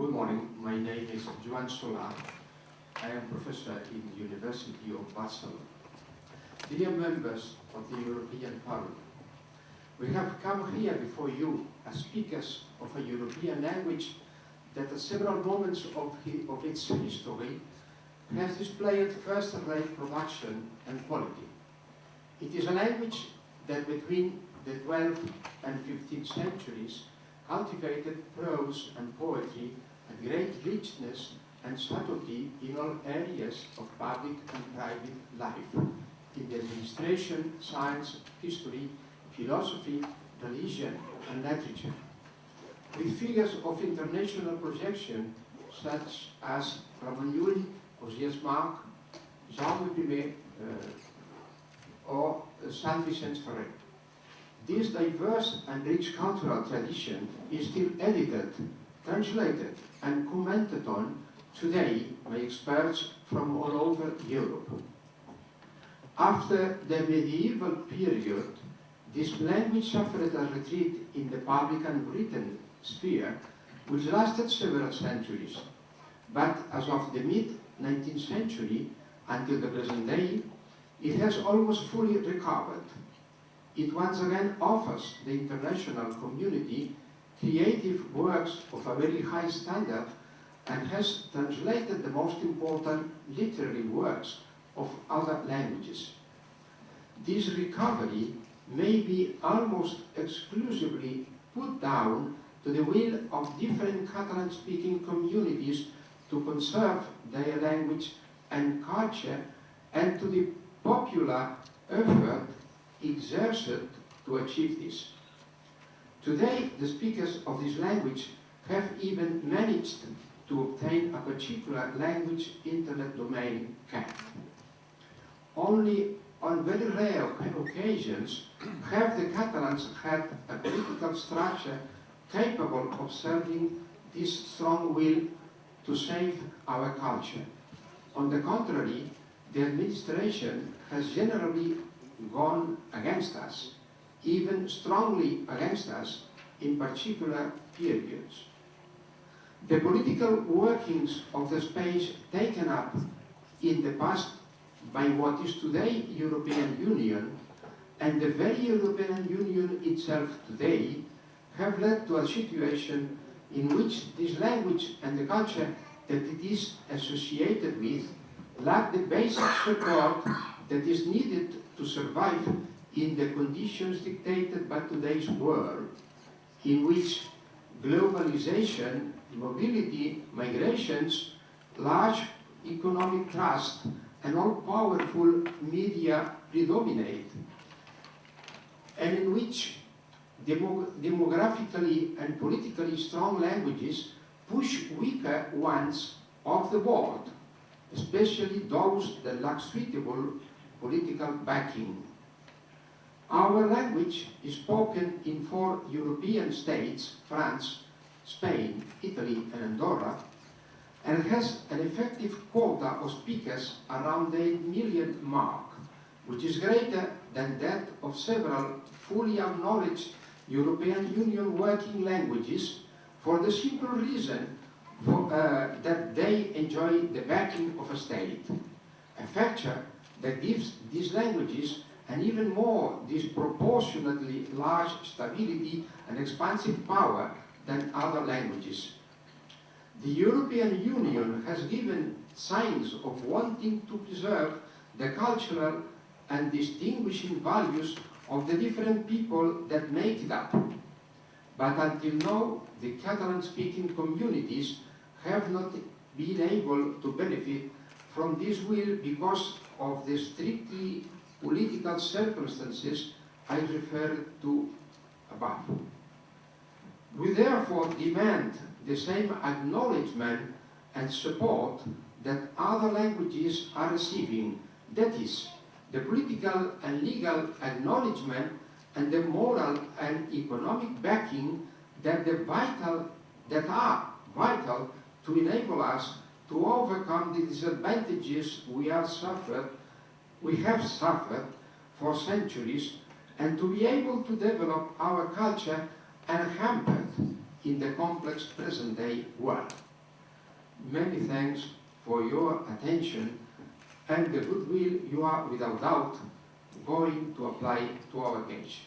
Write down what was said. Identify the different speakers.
Speaker 1: Good morning. My name is Joan Solà. I am professor in the University of Brussel. Dear members of the European Parliament, we have come here before you as speakers of a European language that at several moments of its history has displayed first-rate production and quality. It is a language that between the 12th and 15th centuries cultivated prose and poetry at great richness and subtlety in all areas of public and private life, in the administration, science, history, philosophy, religion, and literature. With figures of international projection such as Ramon Llull, Ausiàs March, Jaume I, or Saint Vincent Ferrer. This diverse and rich cultural tradition is still edited, translated, and commented on today by experts from all over Europe. After the medieval period, this language suffered a retreat in the public and written sphere, which lasted several centuries. But as of the mid-19th century until the present day, it has almost fully recovered. It once again offers the international community creative works of a very high standard and has translated the most important literary works of other languages. This recovery may be almost exclusively put down to the will of different Catalan-speaking communities to conserve their language and culture, and to the popular effort exerted to achieve this. Today, the speakers of this language have even managed to obtain a particular language internet domain CAT. Only on very rare occasions have the Catalans had a political structure capable of serving this strong will to save our culture. On the contrary, the administration has generally gone against us, even strongly against us in particular periods. The political workings of the space taken up in the past by what is today European Union and the very European Union itself today have led to a situation in which this language and the culture that it is associated with lack the basic support that is needed to survive in the conditions dictated by today's world, in which globalization, mobility, migrations, large economic trust, and all-powerful media predominate, and in which demographically and politically strong languages push weaker ones off the board, especially those that lack suitable political backing. Our language is spoken in 4 European states, France, Spain, Italy, and Andorra, and has an effective quota of speakers around the 8 million mark, which is greater than that of several fully acknowledged European Union working languages, for the simple reason that they enjoy the backing of a state, a factor that gives these languages an even more disproportionately large stability and expansive power than other languages. The European Union has given signs of wanting to preserve the cultural and distinguishing values of the different people that make it up. But until now, the Catalan-speaking communities have not been able to benefit from this will because of the strictly political circumstances I referred to above. We therefore demand the same acknowledgement and support that other languages are receiving, that is, the political and legal acknowledgement and the moral and economic backing that are vital to enable us to overcome the disadvantages we have suffered for centuries, and to be able to develop our culture unhampered in the complex present-day world. Many thanks for your attention and the goodwill you are without doubt going to apply to our case.